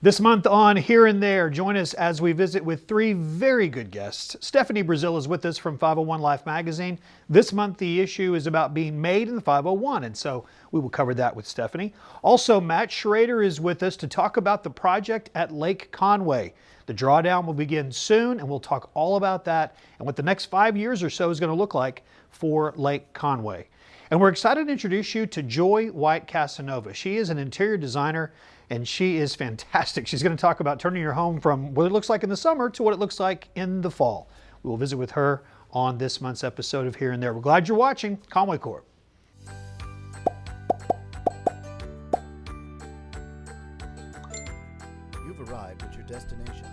This month on Here and There, join us as we visit with three very good guests. Stephanie Brazil is with us from 501 Life magazine. This month the issue is about being made in the 501, and so we will cover that with Stephanie. Also, Matt Schrader is with us to talk about the project at Lake Conway. The drawdown will begin soon, and we'll talk all about that and what the next 5 years or so is going to look like for Lake Conway. And we're excited to introduce you to Joy White Casanova. She is an interior designer, and she is fantastic. She's going to talk about turning your home from what it looks like in the summer to what it looks like in the fall. We will visit with her on this month's episode of Here and There. We're glad you're watching Conway Corp. You've arrived at your destination.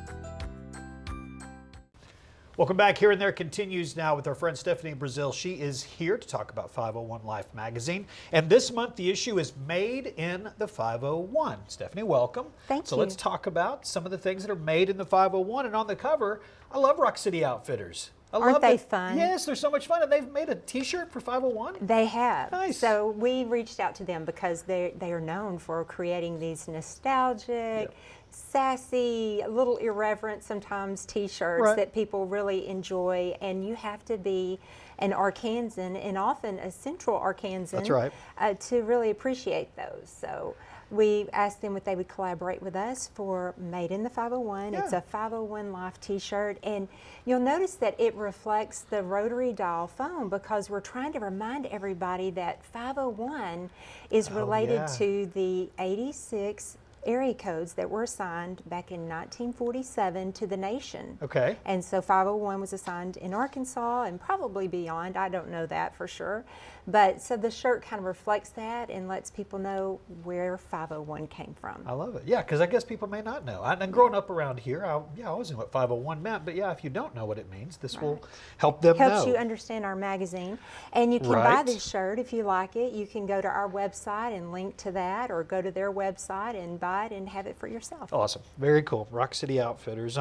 Welcome back. Here and There continues now with our friend Stephanie Brazil. She is here to talk about 501 Life magazine. And this month the issue is Made in the 501. Stephanie, welcome. Thank you. So let's talk about some of the things that are made in the 501. And on the cover, I love Rock City Outfitters. Aren't they fun? Yes, they're so much fun. And they've made a t-shirt for 501. They have. Nice. So we reached out to them because they are known for creating these nostalgic, sassy, a little irreverent sometimes t-shirts that people really enjoy. And you have to be an Arkansan and often a Central Arkansan That's right. To really appreciate those. So we asked them if they would collaborate with us for Made in the 501. Yeah. It's a 501 Life t-shirt, and you'll notice that it reflects the rotary dial phone because we're trying to remind everybody that 501 is related to the 86 area codes that were assigned back in 1947 to the nation. Okay. And so 501 was assigned in Arkansas and probably beyond. I don't know that for sure. But so the shirt kind of reflects that and lets people know where 501 came from. I love it. Yeah, because I guess people may not know. And growing up around here, I always knew what 501 meant. But yeah, if you don't know what it means, this will help them know. Helps you understand our magazine. And you can buy this shirt if you like it. You can go to our website and link to that, or go to their website and buy it and have it for yourself. Awesome. Very cool. Rock City Outfitters.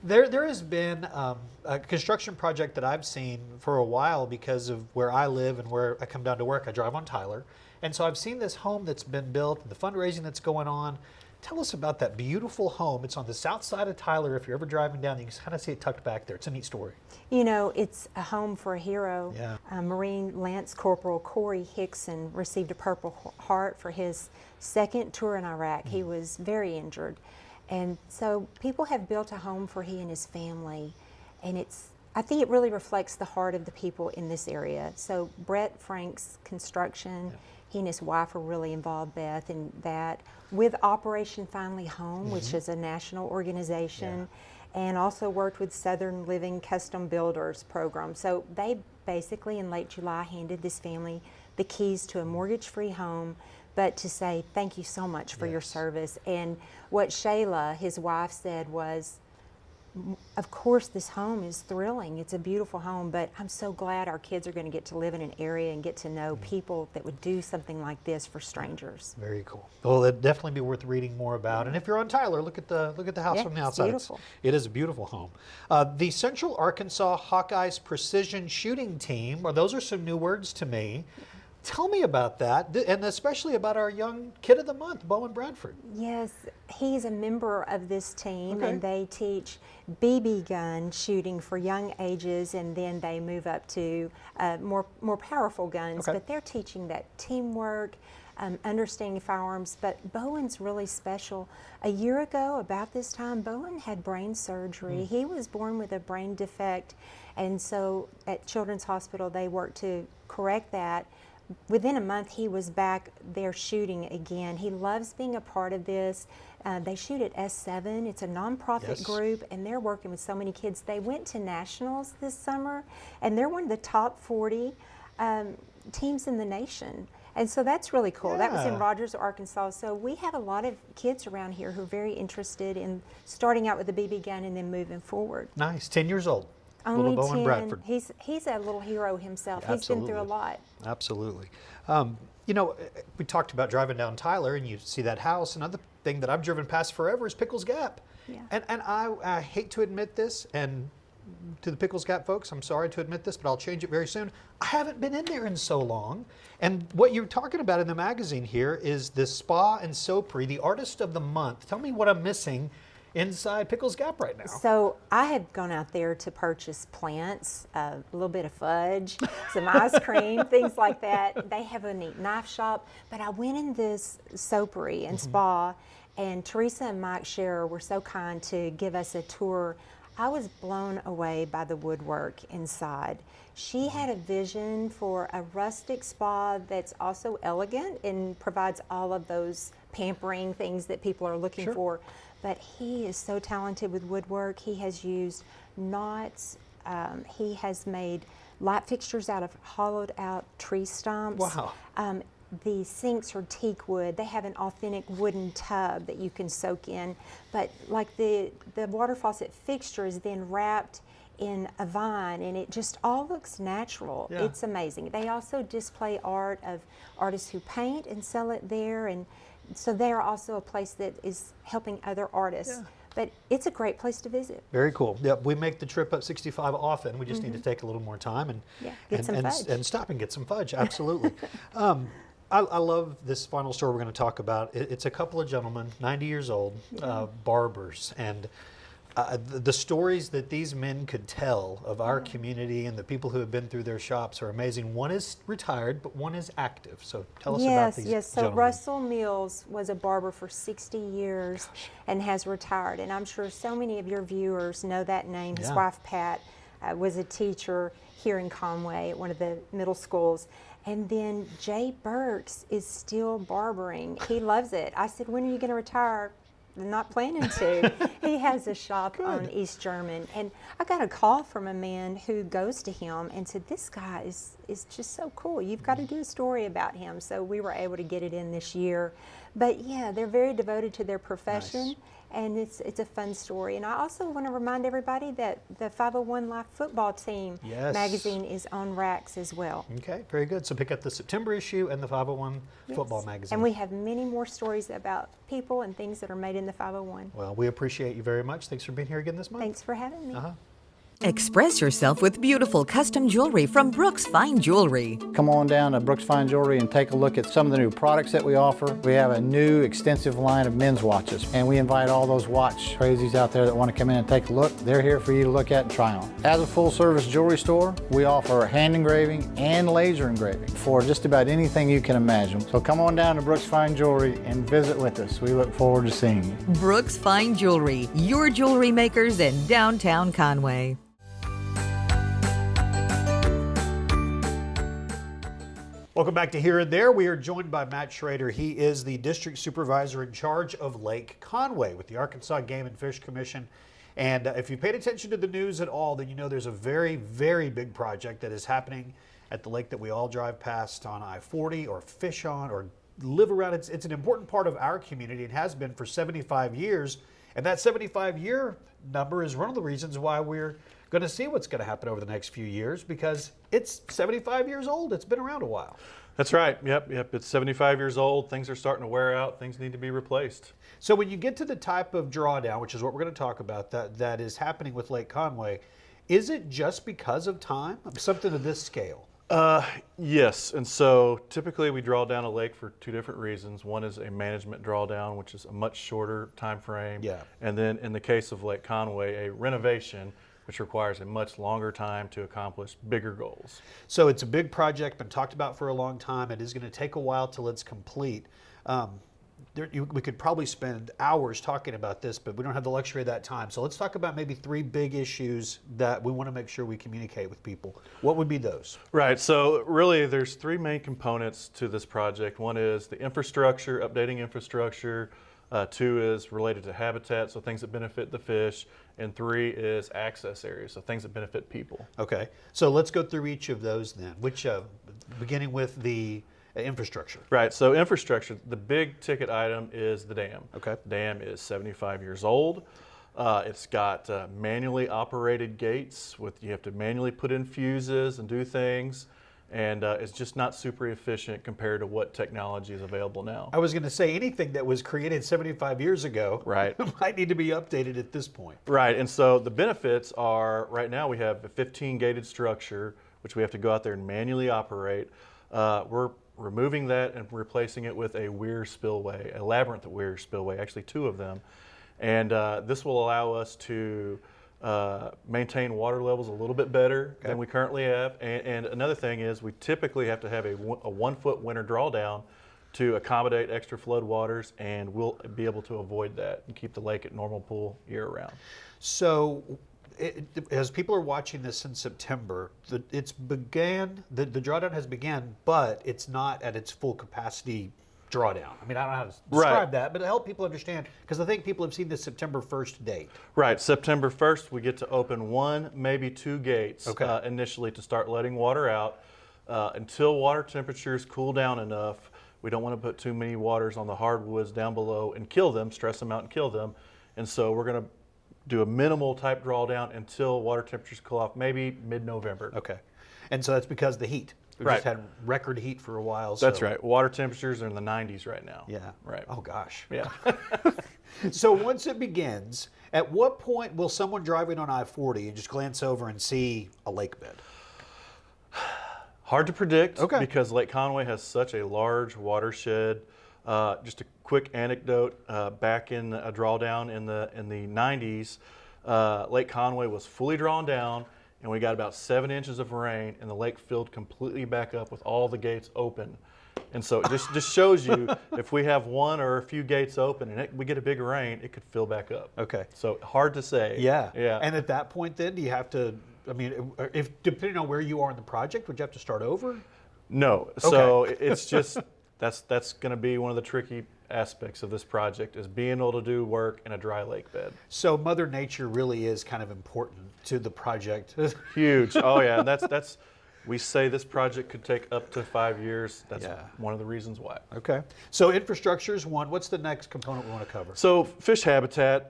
There has been a construction project that I've seen for a while because of where I live and where I come down to work. I drive on Tyler. And so I've seen this home that's been built and the fundraising that's going on. Tell us about that beautiful home. It's on the south side of Tyler. If you're ever driving down, you can kind of see it tucked back there. It's a neat story. You know, it's a home for a hero. Yeah. Marine Lance Corporal Corey Hickson received a Purple Heart for his second tour in Iraq. He was very injured. And so people have built a home for he and his family. And I think it really reflects the heart of the people in this area. So Brett Frank's construction, he and his wife are really involved, Beth, in that with Operation Finally Home, which is a national organization, and also worked with Southern Living Custom Builders program. So they basically in late July handed this family the keys to a mortgage-free home, but to say thank you so much for your service. And what Shayla, his wife, said was, of course this home is thrilling. It's a beautiful home, but I'm so glad our kids are going to get to live in an area and get to know people that would do something like this for strangers. Very cool. Well, it'd definitely be worth reading more about. And if you're on Tyler, look at the house from the outside. Beautiful. It is a beautiful home. The Central Arkansas Hawkeyes Precision Shooting Team. Well, those are some new words to me. Tell me about that, and especially about our young kid of the month, Bowen Bradford. Yes, he's a member of this team, and they teach BB gun shooting for young ages, and then they move up to more powerful guns. But they're teaching that teamwork, understanding firearms. But Bowen's really special. A year ago, about this time, Bowen had brain surgery. He was born with a brain defect, and so at Children's Hospital they worked to correct that. Within a month, he was back there shooting again. He loves being a part of this. They shoot at S7. It's a nonprofit group, and they're working with so many kids. They went to nationals this summer, and they're one of the top 40 teams in the nation. And so that's really cool. That was in Rogers, Arkansas. So we have a lot of kids around here who are very interested in starting out with a BB gun and then moving forward. Nice. 10 years old. Only little Bowen 10. Bradford. He's a little hero himself. Yeah, he's been through a lot. Absolutely. You know, we talked about driving down Tyler and you see that house. Another thing that I've driven past forever is Pickles Gap. Yeah. And I hate to admit this, and to the Pickles Gap folks, I'm sorry to admit this, but I'll change it very soon. I haven't been in there in so long. And what you're talking about in the magazine here is the spa and soapery, the artist of the month. Tell me what I'm missing inside Pickles Gap right now. So I had gone out there to purchase plants, a little bit of fudge, some ice cream, things like that. They have a neat knife shop, but I went in this soapery and spa, and Teresa and Mike Scherer were so kind to give us a tour. I was blown away by the woodwork inside. She had a vision for a rustic spa that's also elegant and provides all of those pampering things that people are looking for. But he is so talented with woodwork. He has used knots. He has made light fixtures out of hollowed out tree stumps. Wow. The sinks are teak wood. They have an authentic wooden tub that you can soak in. But like the water faucet fixture is then wrapped in a vine, and it just all looks natural. Yeah. It's amazing. They also display art of artists who paint and sell it there, and so they are also a place that is helping other artists. Yeah. But it's a great place to visit. Very cool. Yep, we make the trip up 65 often. We just need to take a little more time and get some fudge. and stop and get some fudge. Absolutely. I love this final story we're going to talk about. It's a couple of gentlemen, 90 years old, barbers, and the stories that these men could tell of our community and the people who have been through their shops are amazing. One is retired, but one is active. So tell us about these Yes, so gentlemen. Russell Mills was a barber for 60 years and has retired. And I'm sure so many of your viewers know that name. His wife, Pat, was a teacher here in Conway at one of the middle schools. And then Jay Burks is still barbering. He loves it. I said, when are you going to retire? I'm not planning to. He has a shop on East German. And I got a call from a man who goes to him and said, this guy is just so cool. You've got to do a story about him. So we were able to get it in this year. But yeah, they're very devoted to their profession. Nice. And it's a fun story. And I also want to remind everybody that the 501 Life Football Team magazine is on racks as well. Okay, very good. So pick up the September issue and the 501 Football magazine. And we have many more stories about people and things that are made in the 501. Well, we appreciate you very much. Thanks for being here again this month. Thanks for having me. Express yourself with beautiful custom jewelry from Brooks Fine Jewelry. Come on down to Brooks Fine Jewelry and take a look at some of the new products that we offer. We have a new extensive line of men's watches, and we invite all those watch crazies out there that want to come in and take a look. They're here for you to look at and try on. As a full-service jewelry store, we offer hand engraving and laser engraving for just about anything you can imagine. So come on down to Brooks Fine Jewelry and visit with us. We look forward to seeing you. Brooks Fine Jewelry, your jewelry makers in downtown Conway. Welcome back to Here and There. We are joined by Matt Schrader. He is the district supervisor in charge of Lake Conway with the Arkansas Game and Fish Commission. And if you paid attention to the news at all, then you know there's a very, very big project that is happening at the lake that we all drive past on I-40 or fish on or live around. It's an important part of our community and has been for 75 years. And that 75-year number is one of the reasons why we're going to see what's going to happen over the next few years, because it's 75 years old. It's been around a while. That's right. Yep. It's 75 years old. Things are starting to wear out. Things need to be replaced. So when you get to the type of drawdown, which is what we're going to talk about, that is happening with Lake Conway, is it just because of time? Something of this scale? Yes. And so typically we draw down a lake for two different reasons. One is a management drawdown, which is a much shorter time frame. Yeah. And then in the case of Lake Conway, a renovation, which requires a much longer time to accomplish bigger goals. So it's a big project, been talked about for a long time. It is going to take a while till it's complete. We could probably spend hours talking about this, but we don't have the luxury of that time. So let's talk about maybe three big issues that we want to make sure we communicate with people. What would be those? Right. So really there's three main components to this project. One is the infrastructure, updating infrastructure. Two is related to habitat, so things that benefit the fish. And three is access areas, so things that benefit people. Okay, so let's go through each of those then. Which, beginning with the infrastructure. Right, so infrastructure, the big ticket item is the dam. Okay. The dam is 75 years old. It's got manually operated gates. You have to manually put in fuses and do things. and it's just not super efficient compared to what technology is available now. I was going to say anything that was created 75 years ago Right. might need to be updated at this point. Right, and so the benefits are, right now we have a 15 gated structure, which we have to go out there and manually operate. We're removing that and replacing it with a weir spillway, a labyrinth weir spillway, actually 2 of them. And this will allow us to maintain water levels a little bit better than we currently have. And another thing is we typically have to have a 1 foot winter drawdown to accommodate extra flood waters, and we'll be able to avoid that and keep the lake at normal pool year round. So as people are watching this in September, the drawdown has began, but it's not at its full capacity drawdown. I mean, I don't know how to describe that, but to help people understand, because I think people have seen the September 1st date. Right, September 1st, we get to open 1, maybe 2 gates initially to start letting water out. Until water temperatures cool down enough, we don't want to put too many waters on the hardwoods down below and kill them, stress them out and kill them. And so we're going to do a minimal type drawdown until water temperatures cool off, maybe mid-November. Okay. And so that's because the heat. We've just had record heat for a while. That's right. Water temperatures are in the 90s right now. Yeah. Right. Oh, gosh. Yeah. So once it begins, at what point will someone driving on I-40 and just glance over and see a lake bed? Hard to predict because Lake Conway has such a large watershed. Just a quick anecdote, back in a drawdown in the 90s, Lake Conway was fully drawn down, and we got about 7 inches of rain, and the lake filled completely back up with all the gates open. And so it just shows you, if we have 1 or a few gates open and we get a big rain, it could fill back up. Okay. So hard to say. Yeah. And at that point then, do you have to, I mean, if depending on where you are in the project, would you have to start over? No. So it's just, that's going to be one of the tricky aspects of this project, is being able to do work in a dry lake bed. So Mother Nature really is kind of important to the project. Huge. Oh yeah, and that's we say this project could take up to 5 years. That's one of the reasons why. Okay. So infrastructure is one. What's the next component we want to cover? So fish habitat,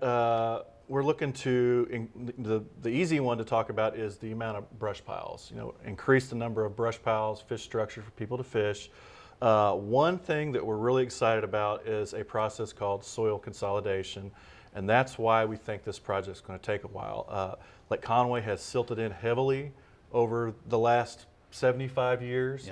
we're looking to, the easy one to talk about is the amount of brush piles. You know, increase the number of brush piles, fish structure for people to fish. One thing that we're really excited about is a process called soil consolidation, and that's why we think this project is going to take a while. Lake Conway has silted in heavily over the last 75 years,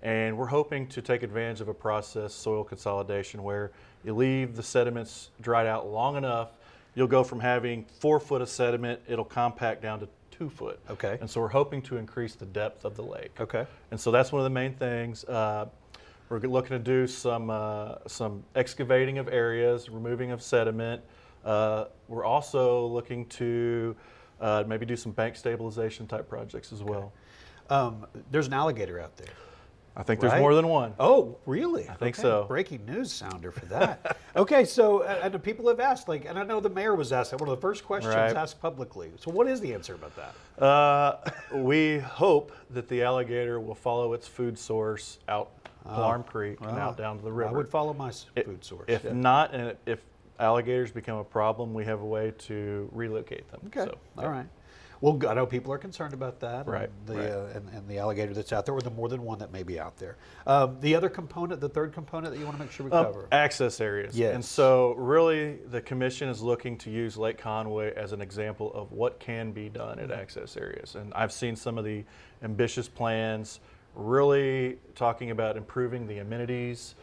and we're hoping to take advantage of a process, soil consolidation, where you leave the sediments dried out long enough, you'll go from having 4 foot of sediment, it'll compact down to 2 foot. Okay. And so we're hoping to increase the depth of the lake. Okay. And so that's one of the main things. We're looking to do some excavating of areas, removing of sediment. We're also looking to maybe do some bank stabilization type projects as well. There's an alligator out there. I think there's more than one. Oh, really? I think so. Breaking news sounder for that. Okay, so and the people have asked, like, and I know the mayor was asked that, one of the first questions asked publicly. So what is the answer about that? We hope that the alligator will follow its food source out Alarm Creek and out down to the river. I would follow my food source. If not, and if alligators become a problem, we have a way to relocate them. Okay. So, all right. Well, I know people are concerned about that. Right. And the alligator that's out there, or the more than one that may be out there. The other component, the third component that you want to make sure we cover? Access areas. Yes. And so really the commission is looking to use Lake Conway as an example of what can be done at access areas. And I've seen some of the ambitious plans really talking about improving the amenities.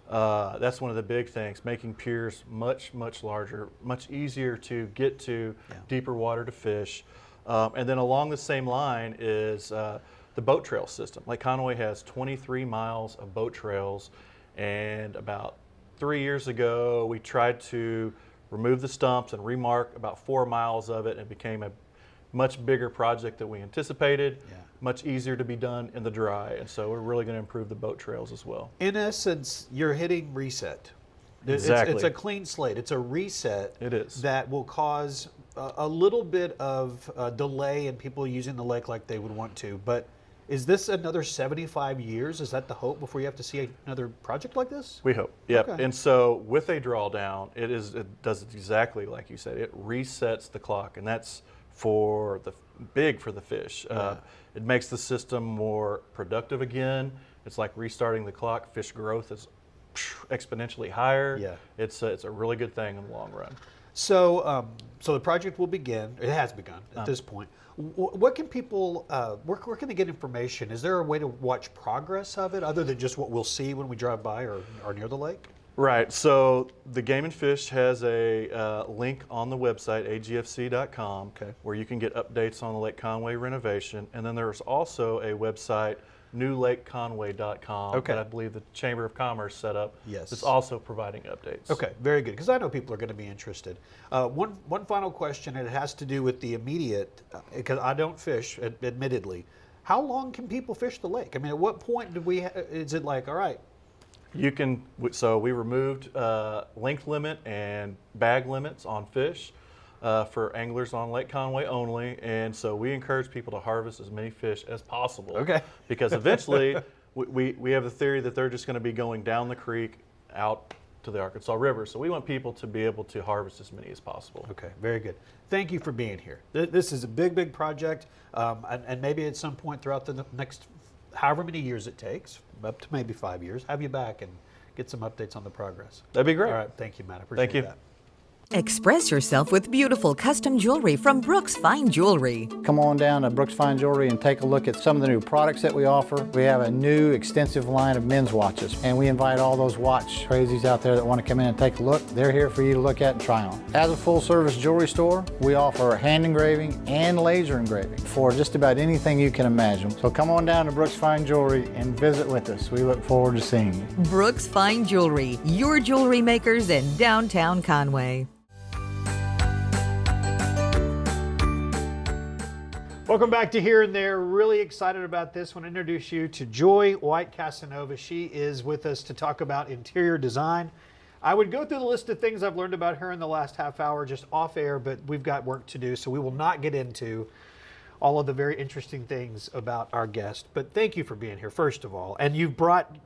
That's one of the big things, making piers much, much larger, much easier to get to, deeper water to fish. And then along the same line is the boat trail system. Lake Conway has 23 miles of boat trails, and about 3 years ago we tried to remove the stumps and remark about 4 miles of it, and it became a much bigger project than we anticipated, much easier to be done in the dry, and so we're really going to improve the boat trails as well. In essence, you're hitting reset. Exactly. It's a clean slate. It's a reset. It is. That will cause a little bit of delay in people using the lake like they would want to. But is this another 75 years? Is that the hope before you have to see another project like this? We hope. Yep. Okay. And so with a drawdown, it does exactly like you said. It resets the clock, and that's for the fish. It makes the system more productive again. It's like restarting the clock. Fish growth is exponentially higher. Yeah. It's a really good thing in the long run. So, so the project will begin. It has begun at this point. What can people? Where can they get information? Is there a way to watch progress of it other than just what we'll see when we drive by or near the lake? Right. So the Game and Fish has a link on the website agfc.com where you can get updates on the Lake Conway renovation, and then there's also a website newlakeconway.com that I believe the Chamber of Commerce set up. Yes. It's also providing updates. Okay, very good, because I know people are going to be interested. One final question, and it has to do with the immediate, because I don't fish, admittedly. How long can people fish the lake? I mean, at what point do we, is it like, all right? You can, so we removed length limit and bag limits on fish for anglers on Lake Conway only, and so we encourage people to harvest as many fish as possible. Okay. Because eventually, we have the theory that they're just going to be going down the creek out to the Arkansas River, so we want people to be able to harvest as many as possible. Okay, very good. Thank you for being here. This is a big project, and maybe at some point throughout the next however many years it takes, up to maybe 5 years, have you back and get some updates on the progress. That'd be great. All right, thank you, Matt. I appreciate Thank you. that. Express yourself with beautiful custom jewelry from Brooks Fine Jewelry. Come on down to Brooks Fine Jewelry and take a look at some of the new products that we offer. We have a new extensive line of men's watches, and we invite all those watch crazies out there that want to come in and take a look. They're here for you to look at and try on. As a full-service jewelry store, we offer hand engraving and laser engraving for just about anything you can imagine. So come on down to Brooks Fine Jewelry and visit with us. We look forward to seeing you. Brooks Fine Jewelry, your jewelry makers in downtown Conway. Welcome back to Here and There. Really excited about this. I want to introduce you to Joy White Casanova. She is with us to talk about interior design. I would go through the list of things I've learned about her in the last half hour just off air, but we've got work to do, so we will not get into all of the very interesting things about our guest. But thank you for being here, first of all. And you've brought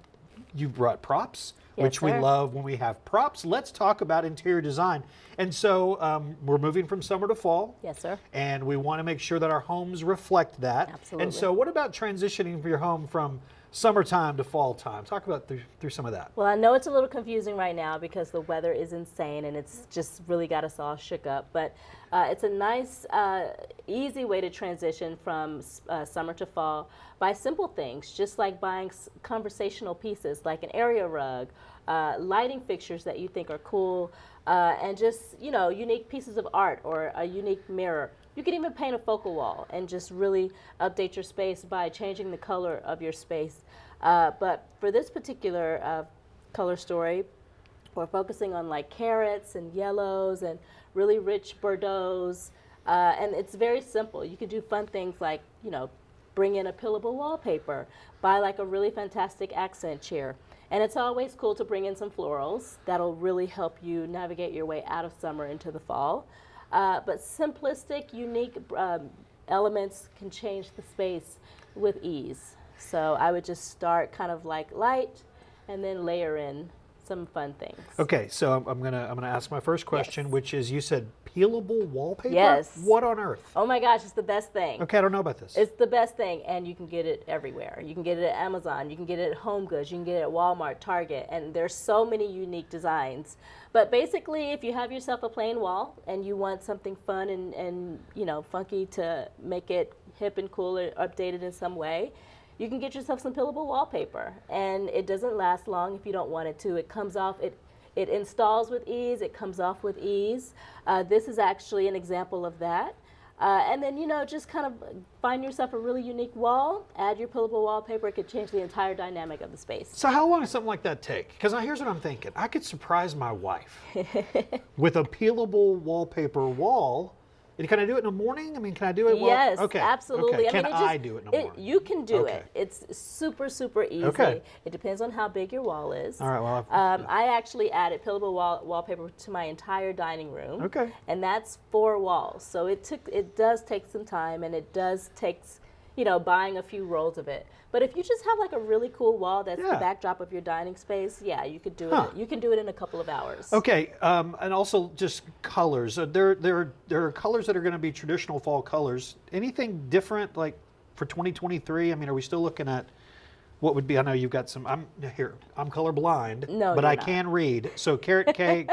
props, Yes, which we sir. love when we have props. Let's talk about interior design. And so we're moving from summer to fall. Yes, sir. And we want to make sure that our homes reflect that. Absolutely. And so what about transitioning for your home from summertime to fall time? Talk about through some of that. Well, I know it's a little confusing right now because the weather is insane and it's just really got us all shook up. But it's a nice, easy way to transition from summer to fall by simple things, just like buying conversational pieces like an area rug, lighting fixtures that you think are cool, and just, unique pieces of art or a unique mirror. You can even paint a focal wall and just really update your space by changing the color of your space. But for this particular color story, we're focusing on like carrots and yellows and really rich Bordeauxs. And it's very simple. You can do fun things like, bring in a pillable wallpaper, buy like a really fantastic accent chair. And it's always cool to bring in some florals. That'll really help you navigate your way out of summer into the fall. But simplistic, unique elements can change the space with ease. So I would just start kind of like light and then layer in some fun things. Okay, so I'm gonna ask my first question, Yes. which is, you said peelable wallpaper? Yes. What on earth? Oh my gosh, it's the best thing. Okay, I don't know about this. It's the best thing, and you can get it everywhere. You can get it at Amazon, you can get it at Home Goods, you can get it at Walmart, Target, and there's so many unique designs. But basically, if you have yourself a plain wall and you want something fun and funky to make it hip and cool or updated in some way, you can get yourself some peelable wallpaper, and it doesn't last long if you don't want it to. It comes off, it installs with ease, it comes off with ease. This is actually an example of that. And then, just kind of find yourself a really unique wall, add your peelable wallpaper. It could change the entire dynamic of the space. So how long does something like that take? Because here's what I'm thinking. I could surprise my wife with a peelable wallpaper wall. And can I do it in the morning? I mean, can I do it? Yes, okay. absolutely. Okay. I Can mean, I do it in the morning? You can do Okay. it. It's super, super easy. Okay. It depends on how big your wall is. All right, well, I actually added peelable wallpaper to my entire dining room. Okay. And that's 4 walls. So it does take some time, and it does take, you know, buying a few rolls of it. But if you just have like a really cool wall that's the backdrop of your dining space, yeah, you could do it. You can do it in a couple of hours. Okay, and also just colors. There are colors that are going to be traditional fall colors. Anything different, like for 2023? I mean, are we still looking at what would be? I know you've got some. I'm colorblind, No, but you're I not. can read. So carrot cake.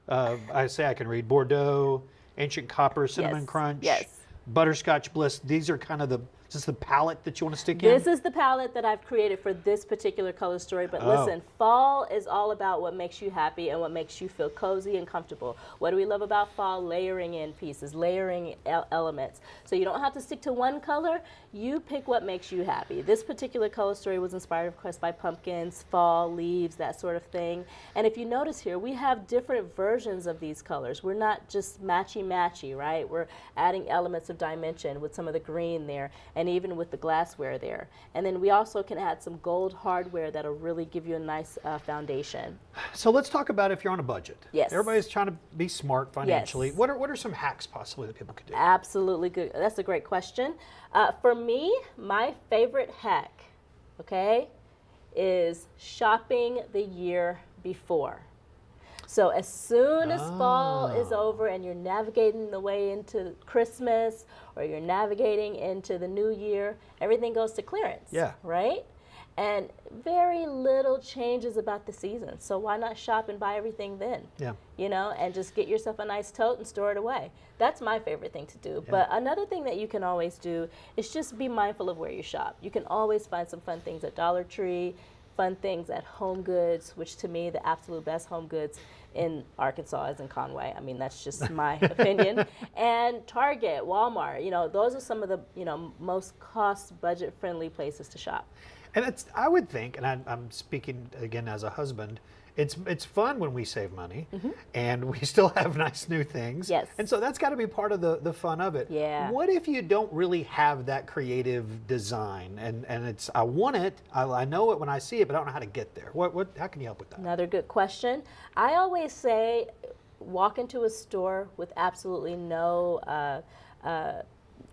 I say I can read Bordeaux, Ancient Copper, Cinnamon Yes, Crunch, yes. Butterscotch Bliss. These are kind of just the palette that you want to stick in. This is the palette that I've created for this particular color story. But listen, fall is all about what makes you happy and what makes you feel cozy and comfortable. What do we love about fall? Layering in pieces, layering elements. So you don't have to stick to one color. You pick what makes you happy. This particular color story was inspired, of course, by pumpkins, fall, leaves, that sort of thing. And if you notice here, we have different versions of these colors. We're not just matchy-matchy, right? We're adding elements of dimension with some of the green there, and even with the glassware there. And then we also can add some gold hardware that'll really give you a nice foundation. So let's talk about if you're on a budget. Yes. Everybody's trying to be smart financially. Yes. What are some hacks possibly that people could do? Absolutely good. That's a great question. For me, my favorite hack, okay, is shopping the year before. So as soon as fall is over and you're navigating the way into Christmas or you're navigating into the new year, everything goes to clearance. Yeah. Right? And very little changes about the season. So why not shop and buy everything then? Yeah. You know, and just get yourself a nice tote and store it away. That's my favorite thing to do. But another thing that you can always do is just be mindful of where you shop. You can always find some fun things at Dollar Tree, fun things at Home Goods, which to me, the absolute best Home Goods in Arkansas is in Conway. I mean, that's just my opinion. And Target, Walmart, you know, those are some of the, you know, most cost budget friendly places to shop. And I would think, and I'm speaking again as a husband, it's fun when we save money and we still have nice new things. Yes. And so that's got to be part of the fun of it. Yeah. What if you don't really have that creative design and it's, I want it, I know it when I see it, but I don't know how to get there. How can you help with that? Another good question. I always say walk into a store with absolutely no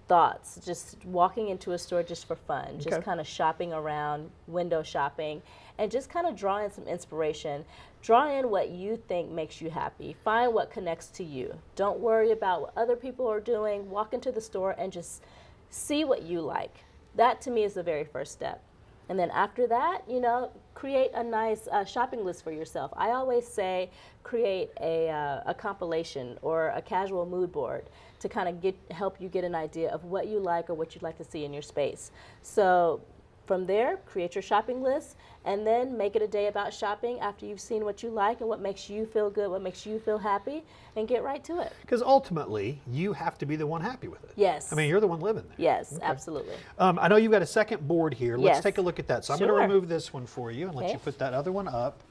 thoughts, just walking into a store just for fun, just kind of shopping around, window shopping, and just kind of draw in some inspiration. Draw in what you think makes you happy. Find what connects to you. Don't worry about what other people are doing. Walk into the store and just see what you like. That to me is the very first step. And then after that, you know, create a nice shopping list for yourself. I always say create a compilation or a casual mood board to kind of help you get an idea of what you like or what you'd like to see in your space. So from there, create your shopping list and then make it a day about shopping after you've seen what you like and what makes you feel good, what makes you feel happy, and get right to it. Because ultimately, you have to be the one happy with it. Yes. I mean, you're the one living there. Yes, absolutely. I know you've got a second board here. Let's Yes. take a look at that. So I'm going Sure. to remove this one for you and let Okay. you put that other one up.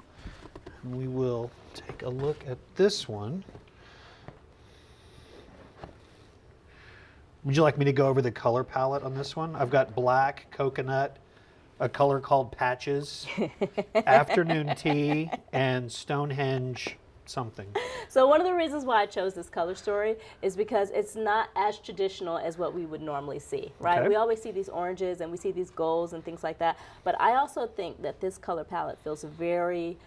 And we will take a look at this one. Would you like me to go over the color palette on this one? I've got black, coconut, a color called Patches, Afternoon Tea, and Stonehenge something. So one of the reasons why I chose this color story is because it's not as traditional as what we would normally see, right? Okay. We always see these oranges and we see these golds and things like that, but I also think that this color palette feels very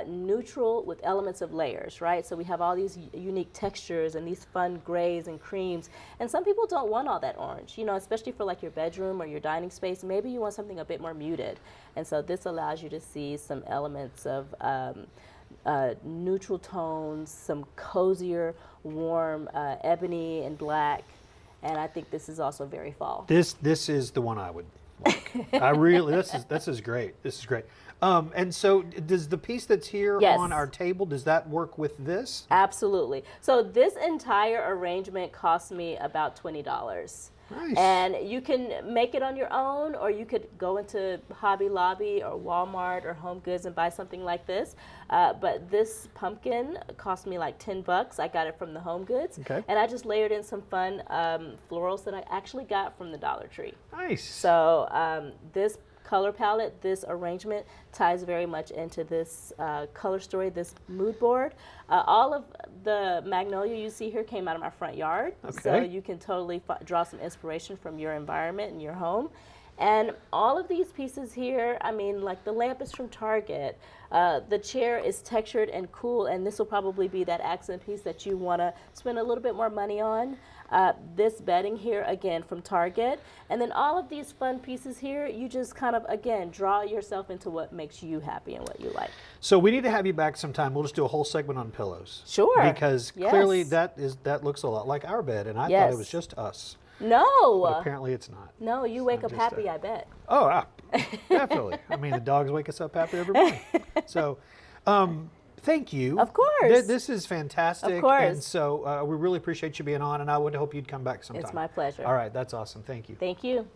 neutral with elements of layers, right? So we have all these unique textures and these fun grays and creams, and some people don't want all that orange, you know, especially for like your bedroom or your dining space. Maybe you want something a bit more muted, and so this allows you to see some elements of neutral tones, some cozier, warm ebony and black, and I think this is also very fall. This is the one I would like. I really, this is great. This is great. And so does the piece that's here Yes. on our table, does that work with this? Absolutely. So this entire arrangement cost me about $20. Nice. And you can make it on your own, or you could go into Hobby Lobby or Walmart or Home Goods and buy something like this. But this pumpkin cost me like $10. I got it from the Home Goods. Okay. And I just layered in some fun florals that I actually got from the Dollar Tree. Nice. So this color palette, this arrangement ties very much into this color story, this mood board. All of the magnolia you see here came out of my front yard, so you can totally draw some inspiration from your environment and your home. And all of these pieces here, I mean, like the lamp is from Target. The chair is textured and cool, and this will probably be that accent piece that you want to spend a little bit more money on. This bedding here, again, from Target. And then all of these fun pieces here, you just kind of, again, draw yourself into what makes you happy and what you like. So we need to have you back sometime. We'll just do a whole segment on pillows. Sure. Because clearly that looks a lot like our bed, and I thought it was just us. No. But apparently it's not. No, you wake up happy, I bet. Oh, definitely. I mean, the dogs wake us up happy every morning. So, thank you. Of course. This is fantastic. Of course. And so we really appreciate you being on, and I would hope you'd come back sometime. It's my pleasure. All right, that's awesome. Thank you. Thank you.